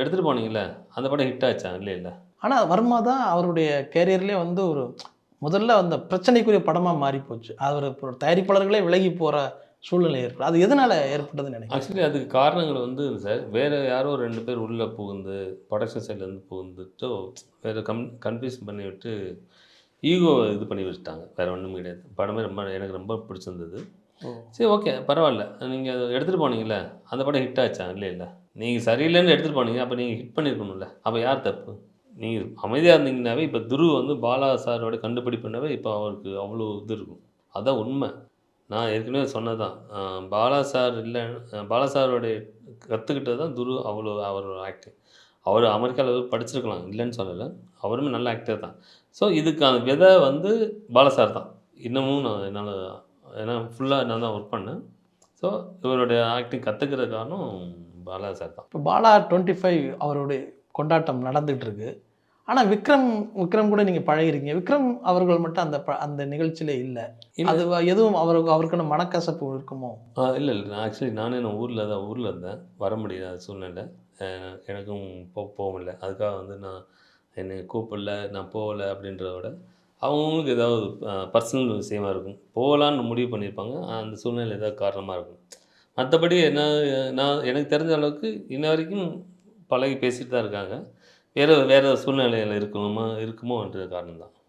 எடுத்துகிட்டு போனீங்கல்ல, அந்த படம் ஹிட் ஆச்சா? இல்லைல்ல. ஆனா வர்மா தான் அவருடைய கேரியர்லயே வந்து ஒரு முதல்ல அந்த பிரச்சனைக்குரிய படமா மாறி போச்சு. அவரு இப்போ தயாரிப்பாளர்களே விலகி போற சூழ்நிலை ஏற்படும். அது எதனால ஏற்பட்டதுன்னு நினைக்கிறீங்க? ஆக்சுவலி அதுக்கு காரணங்கள் வந்து சார், வேற யாரோ 2 பேர் உள்ள புகுந்து, புரொடக்ஷன் சைட்லேருந்து புகுந்துட்டோ, வேற கன்ஃப்யூஸ் பண்ணி விட்டு, ஈகோ இது பண்ணி வச்சுட்டாங்க. வேற ஒண்ணும் கிடையாது. படமே எனக்கு ரொம்ப பிடிச்சிருந்தது. ஓ! சரி ஓகே, பரவால்ல. நீங்க அத எடுத்துட்டு போனீங்கல்ல, அந்த படம் ஹிட் ஆச்சா? இல்லைல்ல. நீங்க சரியில்லன்னு எடுத்துட்டு போனீங்க. அப்ப நீங்க ஹிட் பண்ணியிருக்கணும்ல. அப்ப யார் தப்பு? நீங்க அமைதியா இருந்தீங்கன்னாவே, இப்ப துருவ் வந்து பாலா சாரோட கண்டுபிடிப்புனாவே, இப்ப அவருக்கு அவ்வளோ இது இருக்கும். அதான் உண்ம. நான் ஏற்கனவே சொன்னது தான். பாலா சார் இல்ல பாலா சாரோடைய கத்துக்கிட்டது தான் துருவ் அவ்வளோ அவரோட ஆக்டிங். அவரு அமெரிக்கால படிச்சிருக்கலாம், இல்லன்னு சொல்லல. அவருமே நல்ல ஆக்டர் தான். ஸோ இதுக்கான விதை வந்து பாலா சார் தான். இன்னமும் நான் என்னால ஏன்னா ஃபுல்லா நான் தான் ஒர்க் பண்ணேன். ஸோ இவருடைய ஆக்டிங் கத்துக்கிற காரணம் பாலா சார் தான். இப்போ பாலா 25 அவருடைய கொண்டாட்டம் நடந்துட்டு இருக்கு. ஆனா விக்ரம் கூட நீங்க பழகியிருக்கீங்க. விக்ரம் அவர்கள் மட்டும் அந்த நிகழ்ச்சியில இல்ல. இல்ல அது எதுவும் அவருக்கான மனக்கசப்பு இருக்குமோ? இல்ல. நான் ஊர்ல இருந்தேன். வர முடியாத சூழ்நிலை. எனக்கும் போ முடியல. அதுக்காக வந்து என்னைய கூப்பிடல, நான் போகல அப்படின்றத விட, அவங்கவங்களுக்கு ஏதாவது பர்சனல் விஷயமா இருக்கும். போகலான்னு முடிவு பண்ணியிருப்பாங்க. அந்த சூழ்நிலை ஏதாவது காரணமா இருக்கும். மத்தபடி நான் எனக்கு தெரிஞ்ச அளவுக்கு இன்ன வரைக்கும் பழகி பேசிட்டு தான் இருக்காங்க. வேற வேற சூழ்நிலையில இருக்குமோன்ற காரணம் தான்.